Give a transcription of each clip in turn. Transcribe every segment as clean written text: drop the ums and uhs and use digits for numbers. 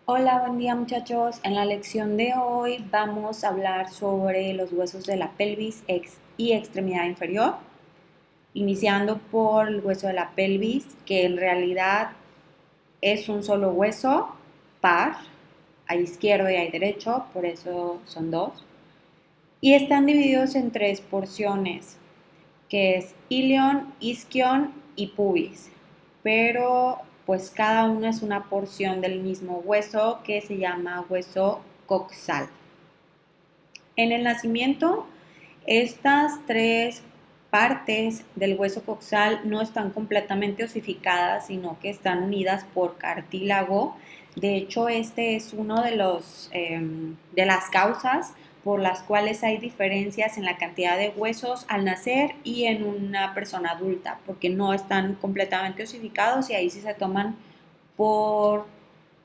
Hola, buen día muchachos. En la lección de hoy vamos a hablar sobre los huesos de la pelvis y extremidad inferior, iniciando por el hueso de la pelvis, que en realidad es un solo hueso par, hay izquierdo y hay derecho, por eso son dos, y están divididos en tres porciones, que es ilion, isquion y pubis, pero pues cada uno es una porción del mismo hueso que se llama hueso coxal. En el nacimiento, estas tres partes del hueso coxal no están completamente osificadas, sino que están unidas por cartílago. De hecho, este es uno de las causas por las cuales hay diferencias en la cantidad de huesos al nacer y en una persona adulta, porque no están completamente osificados y ahí sí se toman por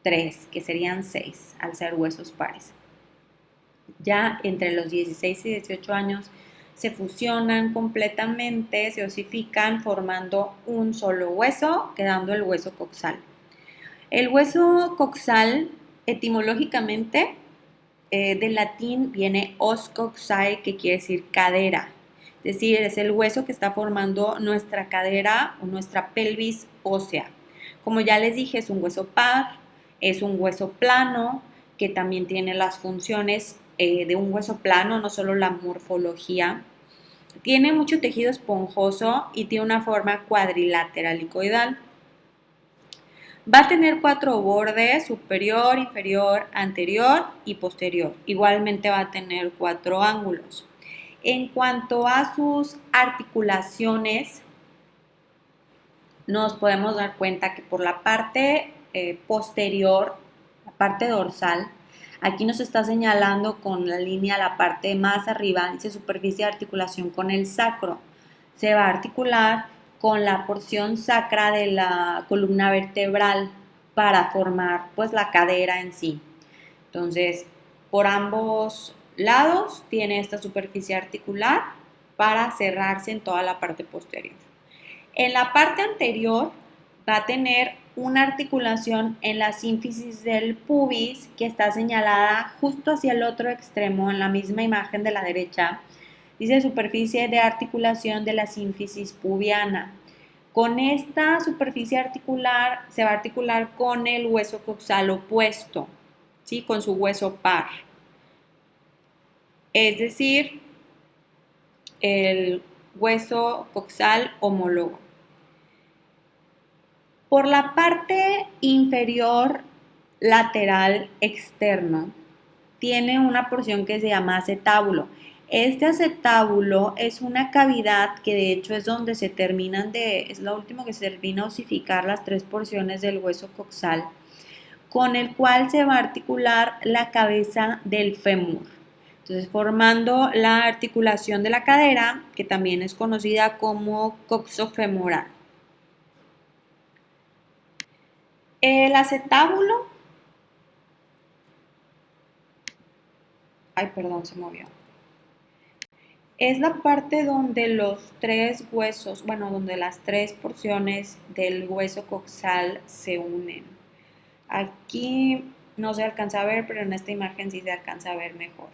tres, que serían seis al ser huesos pares. Ya entre los 16 y 18 años se fusionan completamente, se osifican formando un solo hueso, quedando el hueso coxal. El hueso coxal, etimológicamente, del latín viene os coxae, que quiere decir cadera. Es decir, es el hueso que está formando nuestra cadera o nuestra pelvis ósea. Como ya les dije, es un hueso par, es un hueso plano, que también tiene las funciones de un hueso plano, no solo la morfología. Tiene mucho tejido esponjoso y tiene una forma cuadrilateral helicoidal. Va a tener cuatro bordes, superior, inferior, anterior y posterior. Igualmente va a tener cuatro ángulos. En cuanto a sus articulaciones, nos podemos dar cuenta que por la parte posterior, la parte dorsal, aquí nos está señalando con la línea la parte más arriba, dice superficie de articulación con el sacro. Se va a articular con la porción sacra de la columna vertebral para formar pues la cadera en sí. Entonces, por ambos lados tiene esta superficie articular para cerrarse en toda la parte posterior. En la parte anterior va a tener una articulación en la sínfisis del pubis que está señalada justo hacia el otro extremo en la misma imagen de la derecha. Dice superficie de articulación de la sínfisis pubiana. Con esta superficie articular se va a articular con el hueso coxal opuesto, ¿sí? Con su hueso par. Es decir, el hueso coxal homólogo. Por la parte inferior lateral externo tiene una porción que se llama acetábulo. Este acetábulo es una cavidad que de hecho es donde es lo último que se termina a osificar las tres porciones del hueso coxal, con el cual se va a articular la cabeza del fémur. Entonces, formando la articulación de la cadera, que también es conocida como coxofemoral. El acetábulo, ay, perdón, se movió. Es la parte donde los tres huesos, bueno, donde las tres porciones del hueso coxal se unen. Aquí no se alcanza a ver, pero en esta imagen sí se alcanza a ver mejor.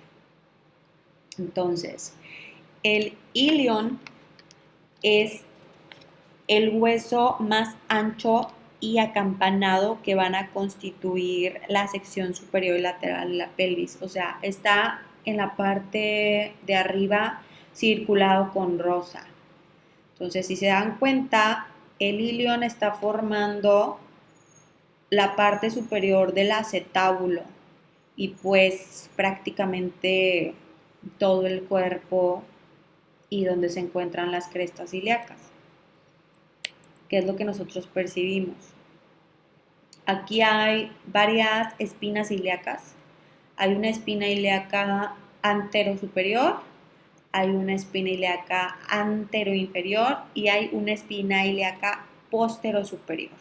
Entonces, el ilion es el hueso más ancho y acampanado que van a constituir la sección superior y lateral de la pelvis. O sea, está en la parte de arriba circulado con rosa. Entonces, si se dan cuenta, el ilion está formando la parte superior del acetábulo y pues prácticamente todo el cuerpo y donde se encuentran las crestas ilíacas, que es lo que nosotros percibimos. Aquí hay varias espinas ilíacas. Hay una espina ilíaca antero-superior, hay una espina ilíaca antero-inferior y hay una espina ilíaca postero-superior.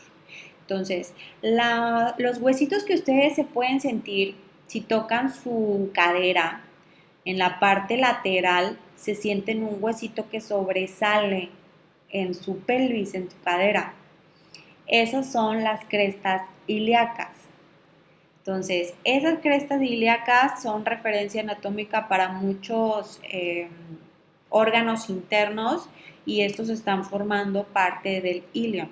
Entonces, los huesitos que ustedes se pueden sentir si tocan su cadera, en la parte lateral se sienten un huesito que sobresale en su pelvis, en su cadera. Esas son las crestas ilíacas. Entonces, esas crestas ilíacas son referencia anatómica para muchos órganos internos y estos están formando parte del ilion.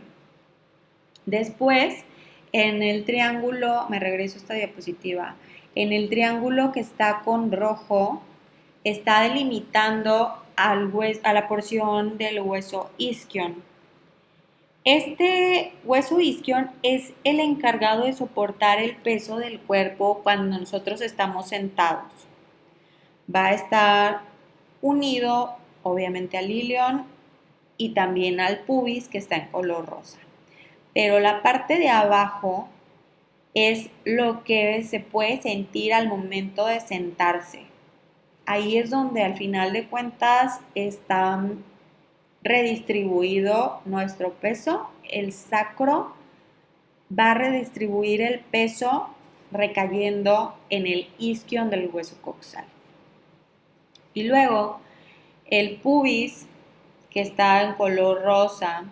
Después, en el triángulo, me regreso a esta diapositiva, en el triángulo que está con rojo, está delimitando a la porción del hueso isquion. Este hueso isquion es el encargado de soportar el peso del cuerpo cuando nosotros estamos sentados. Va a estar unido, obviamente, al ilion y también al pubis, que está en color rosa. Pero la parte de abajo es lo que se puede sentir al momento de sentarse. Ahí es donde al final de cuentas está redistribuido nuestro peso. El sacro va a redistribuir el peso recayendo en el isquion del hueso coxal. Y luego el pubis, que está en color rosa,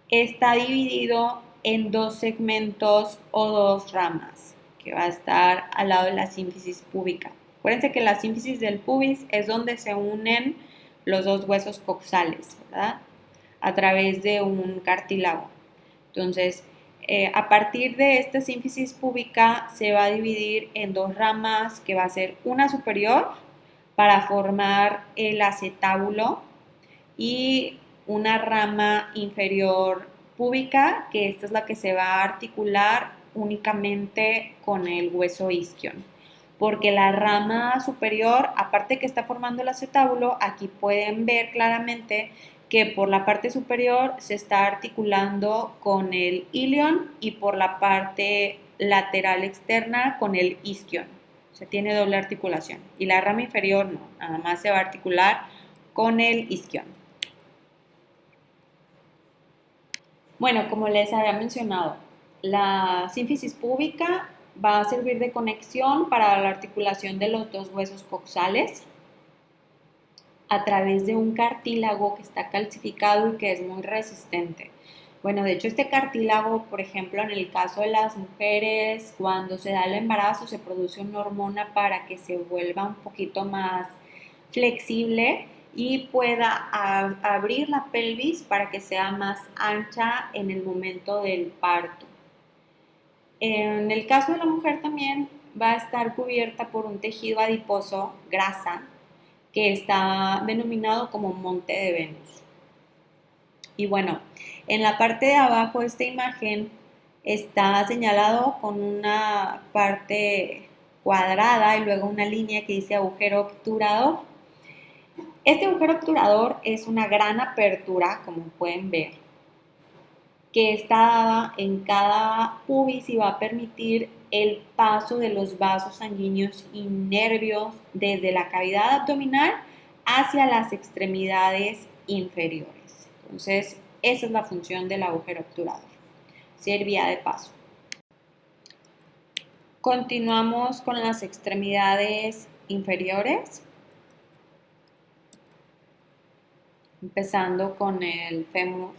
está dividido en dos segmentos o dos ramas, que va a estar al lado de la sínfisis púbica. Acuérdense que la sínfisis del pubis es donde se unen los dos huesos coxales, ¿verdad? A través de un cartílago. Entonces, a partir de esta sínfisis púbica se va a dividir en dos ramas, que va a ser una superior para formar el acetábulo y una rama inferior púbica, que esta es la que se va a articular únicamente con el hueso isquion. Porque la rama superior, aparte que está formando el acetábulo, aquí pueden ver claramente que por la parte superior se está articulando con el ilion y por la parte lateral externa con el isquion. O sea, tiene doble articulación. Y la rama inferior no, nada más se va a articular con el isquion. Bueno, como les había mencionado, la sínfisis púbica va a servir de conexión para la articulación de los dos huesos coxales a través de un cartílago que está calcificado y que es muy resistente. Bueno, de hecho este cartílago, por ejemplo, en el caso de las mujeres, cuando se da el embarazo se produce una hormona para que se vuelva un poquito más flexible y pueda abrir la pelvis para que sea más ancha en el momento del parto. En el caso de la mujer también va a estar cubierta por un tejido adiposo, grasa, que está denominado como monte de Venus. Y bueno, en la parte de abajo de esta imagen está señalado con una parte cuadrada y luego una línea que dice agujero obturador. Este agujero obturador es una gran apertura, como pueden ver, que está dada en cada pubis y va a permitir el paso de los vasos sanguíneos y nervios desde la cavidad abdominal hacia las extremidades inferiores. Entonces, esa es la función del agujero obturador, ser vía de paso. Continuamos con las extremidades inferiores, empezando con el fémur.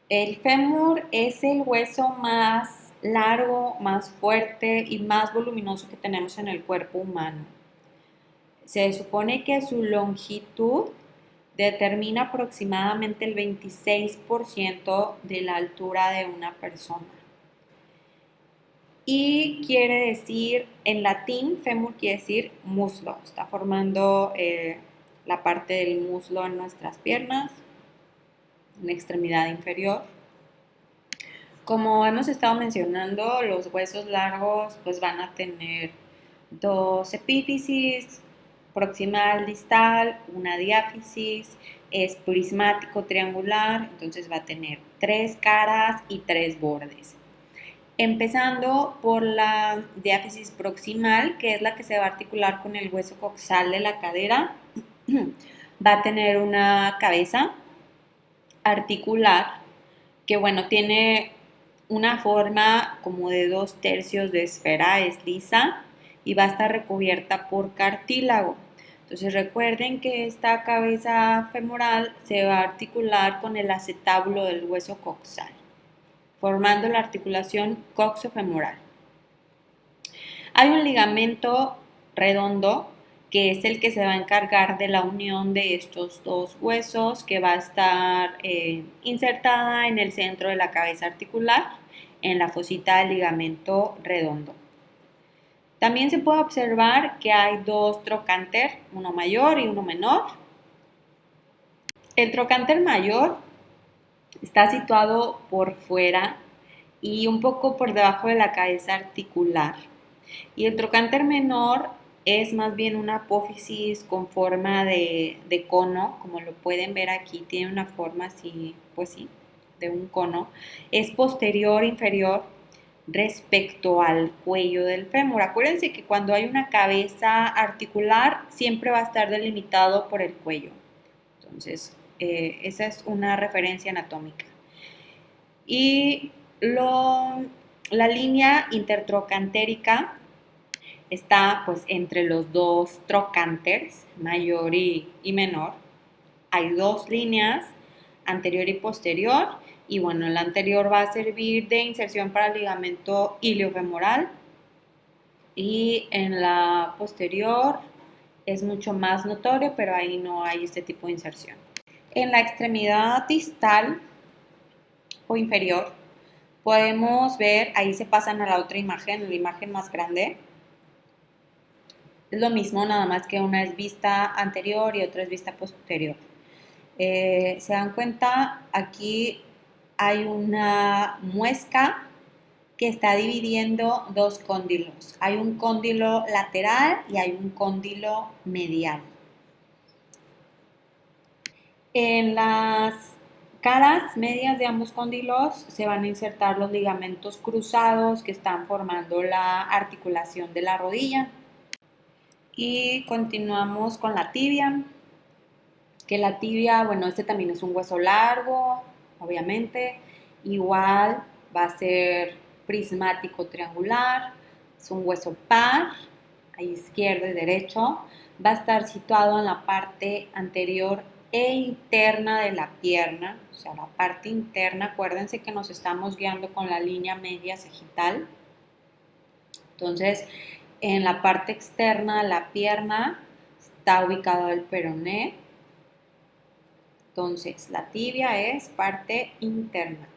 El fémur es el hueso más largo, más fuerte y más voluminoso que tenemos en el cuerpo humano. Se supone que su longitud determina aproximadamente el 26% de la altura de una persona. Y quiere decir, en latín, fémur quiere decir muslo. Está formando la parte del muslo en nuestras piernas, en la extremidad inferior. Como hemos estado mencionando, los huesos largos pues van a tener dos epífisis, proximal, distal, una diáfisis, es prismático triangular, entonces va a tener 3 caras y 3 bordes. Empezando por la diáfisis proximal, que es la que se va a articular con el hueso coxal de la cadera, va a tener una cabeza articular que, bueno, tiene una forma como de 2/3 de esfera, es lisa y va a estar recubierta por cartílago. Entonces recuerden que esta cabeza femoral se va a articular con el acetábulo del hueso coxal. formando la articulación coxofemoral. Hay un ligamento redondo que es el que se va a encargar de la unión de estos dos huesos, que va a estar insertada en el centro de la cabeza articular, en la fosita del ligamento redondo. También se puede observar que hay dos trocánter, uno mayor y uno menor. El trocánter mayor está situado por fuera y un poco por debajo de la cabeza articular. Y el trocánter menor es más bien una apófisis con forma de cono, como lo pueden ver aquí, tiene una forma así, pues sí, de un cono. Es posterior, inferior respecto al cuello del fémur. Acuérdense que cuando hay una cabeza articular siempre va a estar delimitado por el cuello. Entonces, esa es una referencia anatómica. Y la línea intertrocantérica está pues entre los dos trocánters, mayor y menor. Hay dos líneas, anterior y posterior, y bueno, la anterior va a servir de inserción para el ligamento iliofemoral y en la posterior es mucho más notorio, pero ahí no hay este tipo de inserción. En la extremidad distal o inferior podemos ver, ahí se pasan a la otra imagen, la imagen más grande. Es lo mismo, nada más que una es vista anterior y otra es vista posterior. Se dan cuenta, aquí hay una muesca que está dividiendo dos cóndilos. Hay un cóndilo lateral y hay un cóndilo medial. En las caras medias de ambos cóndilos se van a insertar los ligamentos cruzados que están formando la articulación de la rodilla. Y continuamos con la tibia, que la tibia, bueno, este también es un hueso largo, obviamente, igual va a ser prismático triangular, es un hueso par, a izquierdo y derecho, va a estar situado en la parte anterior e interna de la pierna, o sea, la parte interna, acuérdense que nos estamos guiando con la línea media sagital. Entonces, en la parte externa de la pierna está ubicado el peroné. Entonces, la tibia es parte interna.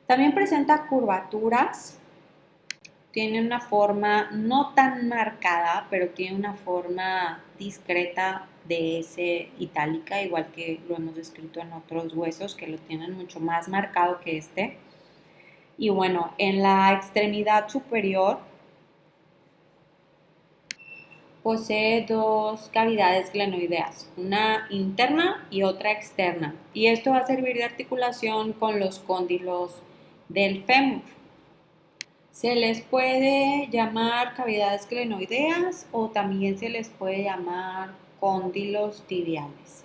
También presenta curvaturas. Tiene una forma no tan marcada, pero tiene una forma discreta de S itálica, igual que lo hemos descrito en otros huesos que lo tienen mucho más marcado que este. Y bueno, en la extremidad superior posee dos cavidades glenoideas, una interna y otra externa. Y esto va a servir de articulación con los cóndilos del fémur. Se les puede llamar cavidades glenoideas o también se les puede llamar cóndilos tibiales.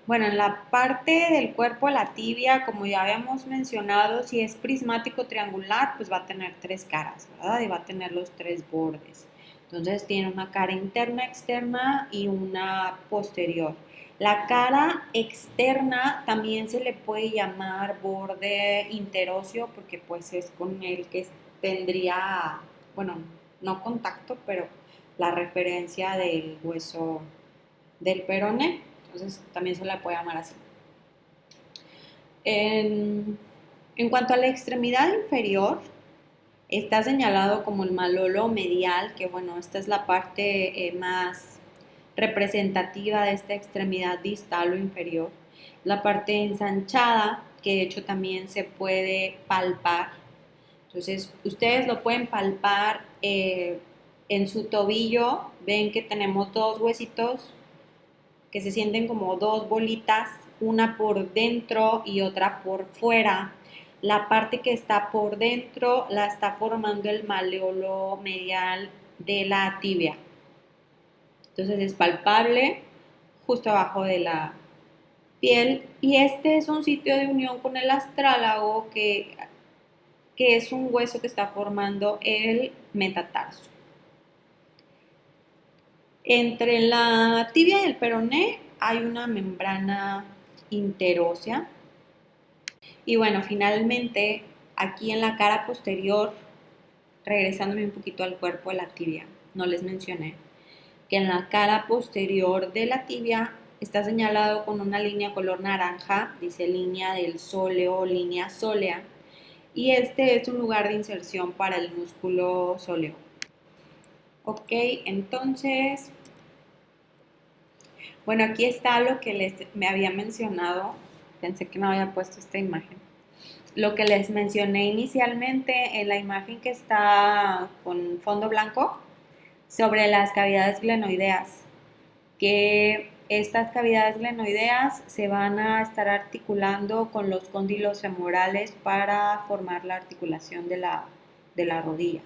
Bueno, en la parte del cuerpo, la tibia, como ya habíamos mencionado, si es prismático triangular, pues va a tener tres caras, ¿verdad? Y va a tener los tres bordes. Entonces tiene una cara interna, externa y una posterior. La cara externa también se le puede llamar borde interóseo porque pues es con el que tendría, bueno, no contacto, pero la referencia del hueso del peroné. Entonces también se la puede llamar así. En cuanto a la extremidad inferior, está señalado como el malolo medial, que bueno, esta es la parte más representativa de esta extremidad distal o inferior. La parte ensanchada, que de hecho también se puede palpar. Entonces, ustedes lo pueden palpar en su tobillo. Ven que tenemos dos huesitos que se sienten como dos bolitas, una por dentro y otra por fuera. La parte que está por dentro la está formando el maleolo medial de la tibia. Entonces es palpable justo abajo de la piel y este es un sitio de unión con el astrálago que es un hueso que está formando el metatarso. Entre la tibia y el peroné hay una membrana interósea Y bueno, finalmente, aquí en la cara posterior, regresándome un poquito al cuerpo de la tibia, no les mencioné que en la cara posterior de la tibia está señalado con una línea color naranja, dice línea del sóleo, línea sólea, y este es un lugar de inserción para el músculo sóleo. Ok, entonces, bueno, aquí está lo que me había mencionado, pensé que no había puesto esta imagen. Lo que les mencioné inicialmente en la imagen que está con fondo blanco sobre las cavidades glenoideas, que estas cavidades glenoideas se van a estar articulando con los cóndilos femorales para formar la articulación de la rodilla.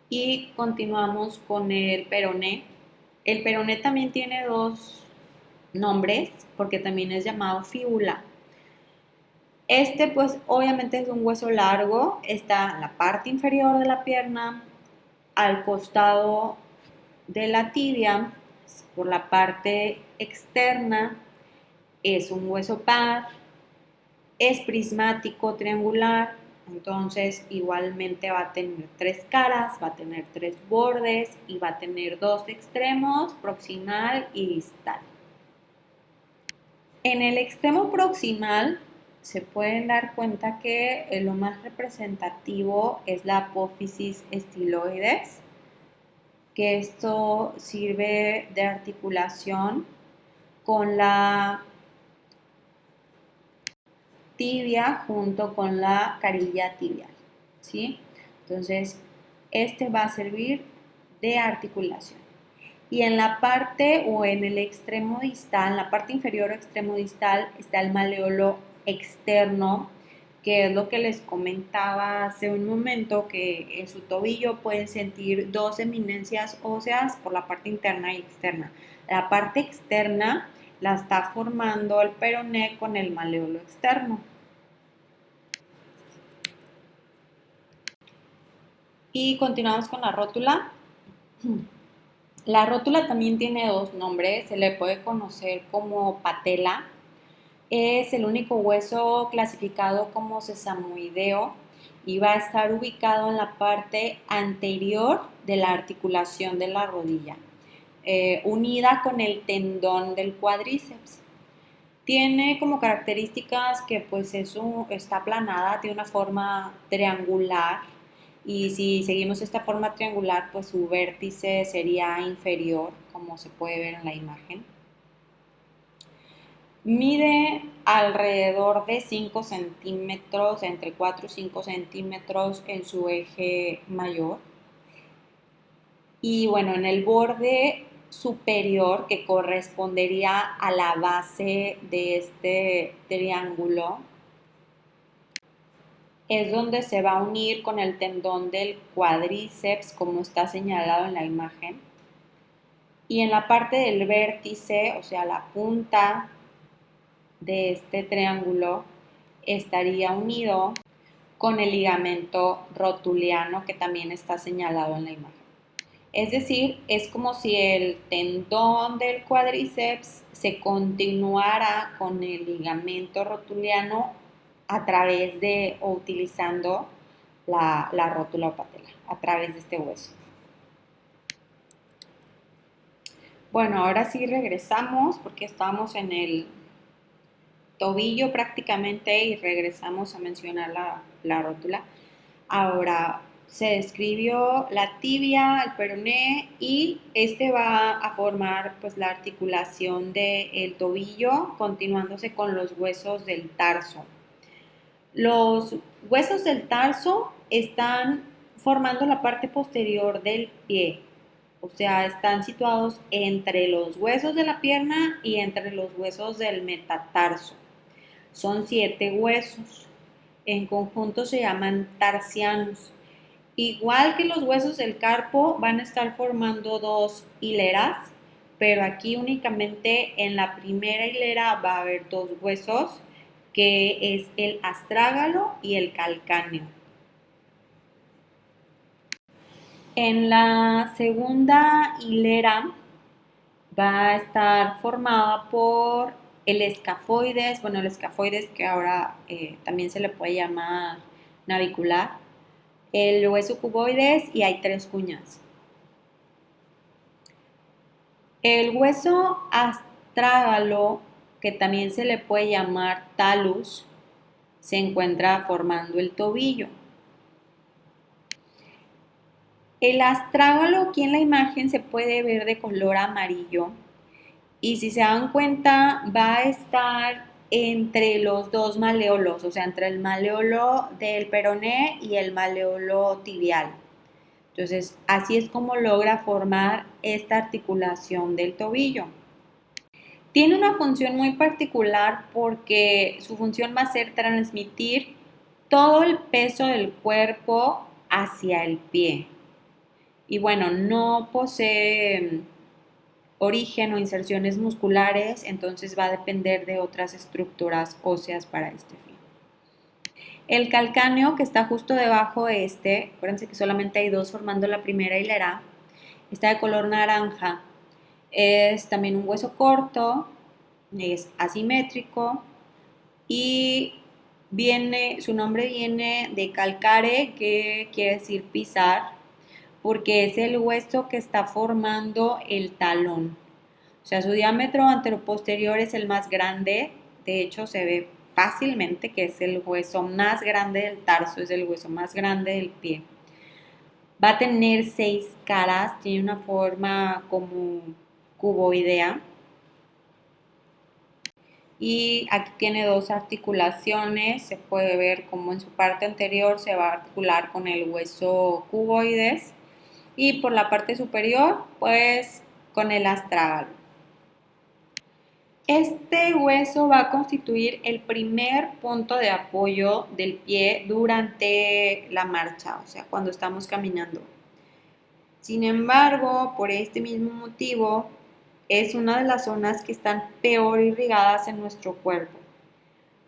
Y continuamos con el peroné. El peroné también tiene dos nombres porque también es llamado fíbula. Este pues obviamente es un hueso largo, está en la parte inferior de la pierna, al costado de la tibia, por la parte externa, es un hueso par, es prismático, triangular, entonces igualmente va a tener tres caras, va a tener tres bordes y va a tener dos extremos, proximal y distal. En el extremo proximal se pueden dar cuenta que lo más representativo es la apófisis estiloides, que esto sirve de articulación con la tibia junto con la carilla tibial, ¿sí? Entonces, este va a servir de articulación. Y en la parte o en el extremo distal, en la parte inferior o extremo distal, está el maleolo externo, que es lo que les comentaba hace un momento, que en su tobillo pueden sentir dos eminencias óseas por la parte interna y externa. La parte externa la está formando el peroné con el maleolo externo. Y continuamos con la rótula. La rótula también tiene dos nombres, se le puede conocer como patela. Es el único hueso clasificado como sesamoideo y va a estar ubicado en la parte anterior de la articulación de la rodilla, unida con el tendón del cuádriceps. Tiene como características que pues está aplanada, tiene una forma triangular y si seguimos esta forma triangular pues su vértice sería inferior, como se puede ver en la imagen. Mide alrededor de 5 centímetros, entre 4 y 5 centímetros en su eje mayor. Y bueno, en el borde superior, que correspondería a la base de este triángulo, es donde se va a unir con el tendón del cuádriceps, como está señalado en la imagen. Y en la parte del vértice, o sea, la punta de este triángulo, estaría unido con el ligamento rotuliano, que también está señalado en la imagen. Es decir, es como si el tendón del cuádriceps se continuara con el ligamento rotuliano a través de o utilizando la rótula o patela, a través de este hueso. Bueno, ahora sí regresamos porque estábamos en el tobillo prácticamente y regresamos a mencionar la rótula. Ahora se describió la tibia, el peroné y este va a formar pues la articulación del tobillo continuándose con los huesos del tarso. Los huesos del tarso están formando la parte posterior del pie, o sea, están situados entre los huesos de la pierna y entre los huesos del metatarso. Son 7 huesos. En conjunto se llaman tarsianos. Igual que los huesos del carpo, van a estar formando dos hileras, pero aquí únicamente en la primera hilera va a haber dos huesos, que es el astrágalo y el calcáneo. En la segunda hilera va a estar formada por el escafoides, bueno, el escafoides que ahora también se le puede llamar navicular, el hueso cuboides y hay 3 cuñas. El hueso astrágalo, que también se le puede llamar talus, se encuentra formando el tobillo. El astrágalo aquí en la imagen se puede ver de color amarillo y si se dan cuenta va a estar entre los 2 maleolos, o sea, entre el maleolo del peroné y el maleolo tibial. Entonces, así es como logra formar esta articulación del tobillo. Tiene una función muy particular porque su función va a ser transmitir todo el peso del cuerpo hacia el pie. Y bueno, no posee origen o inserciones musculares, entonces va a depender de otras estructuras óseas para este fin. El calcáneo que está justo debajo de acuérdense que solamente hay 2 formando la primera hilera, está de color naranja, es también un hueso corto, es asimétrico y su nombre viene de calcare, que quiere decir pisar, porque es el hueso que está formando el talón. O sea, su diámetro anteroposterior es el más grande, de hecho se ve fácilmente que es el hueso más grande del tarso, es el hueso más grande del pie. Va a tener 6 caras, tiene una forma como cuboidea. Y aquí tiene 2 articulaciones, se puede ver como en su parte anterior se va a articular con el hueso cuboides y por la parte superior pues con el astrágalo. Este hueso va a constituir el primer punto de apoyo del pie durante la marcha, o sea, cuando estamos caminando. Sin embargo, por este mismo motivo, es una de las zonas que están peor irrigadas en nuestro cuerpo.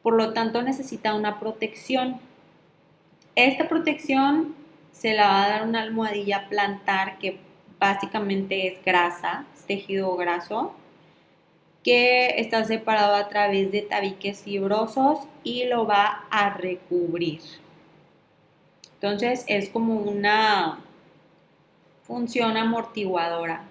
Por lo tanto, necesita una protección. Esta protección se la va a dar una almohadilla plantar que básicamente es grasa, es tejido graso, que está separado a través de tabiques fibrosos y lo va a recubrir. Entonces es como una función amortiguadora.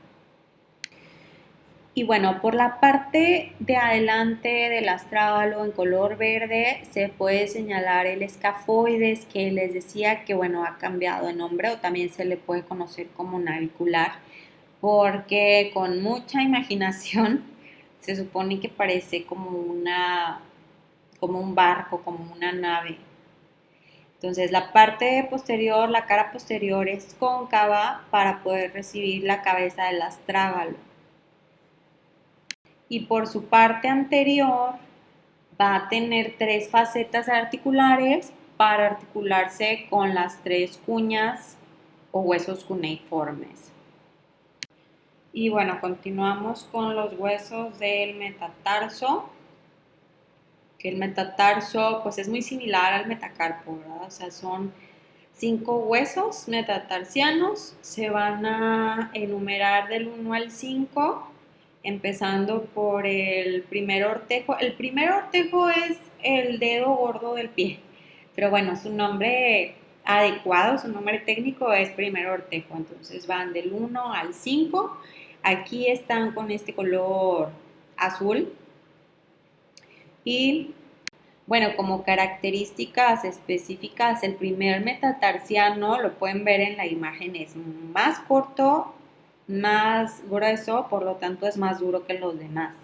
Y bueno, por la parte de adelante del astrágalo en color verde se puede señalar el escafoides, que les decía que bueno, ha cambiado de nombre o también se le puede conocer como navicular, porque con mucha imaginación se supone que parece como un barco, como una nave. Entonces la parte posterior, la cara posterior es cóncava para poder recibir la cabeza del astrágalo. Y por su parte anterior va a tener 3 facetas articulares para articularse con las 3 cuñas o huesos cuneiformes. Y bueno, continuamos con los huesos del metatarso, que el metatarso pues es muy similar al metacarpo, ¿verdad? O sea, son 5 huesos metatarsianos, se van a enumerar del 1 al 5, empezando por el primer ortejo. El primer ortejo es el dedo gordo del pie, pero bueno, su nombre adecuado, su nombre técnico es primer ortejo, entonces van del 1 al 5. Aquí están con este color azul y bueno, como características específicas, el primer metatarsiano, lo pueden ver en la imagen, es más corto, más grueso, por lo tanto es más duro que los demás.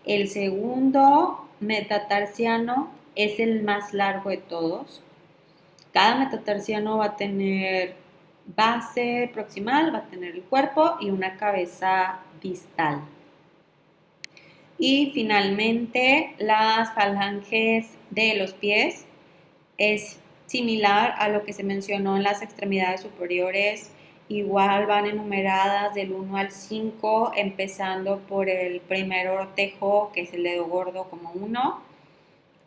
El segundo metatarsiano es el más largo de todos. Cada metatarsiano va a tener base proximal, va a tener el cuerpo y una cabeza distal. Y finalmente, las falanges de los pies es similar a lo que se mencionó en las extremidades superiores. Igual van enumeradas del 1 al 5, empezando por el primer ortejo, que es el dedo gordo como 1,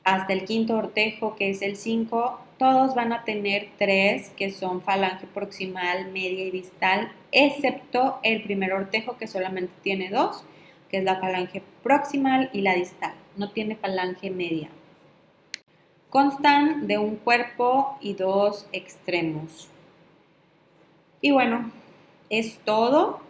hasta el quinto ortejo, que es el 5. Todos van a tener 3, que son falange proximal, media y distal, excepto el primer ortejo, que solamente tiene 2, que es la falange proximal y la distal. no tiene falange media. Constan de un cuerpo y dos extremos. Y bueno, es todo.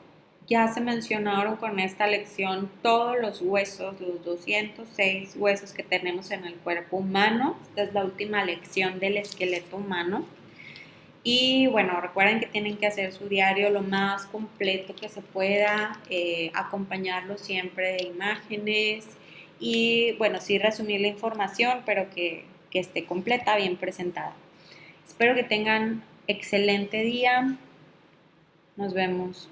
Ya se mencionaron con esta lección todos los huesos, los 206 huesos que tenemos en el cuerpo humano. Esta es la última lección del esqueleto humano. Y bueno, recuerden que tienen que hacer su diario lo más completo que se pueda, acompañarlo siempre de imágenes y bueno, sí resumir la información, pero que esté completa, bien presentada. Espero que tengan excelente día. Nos vemos.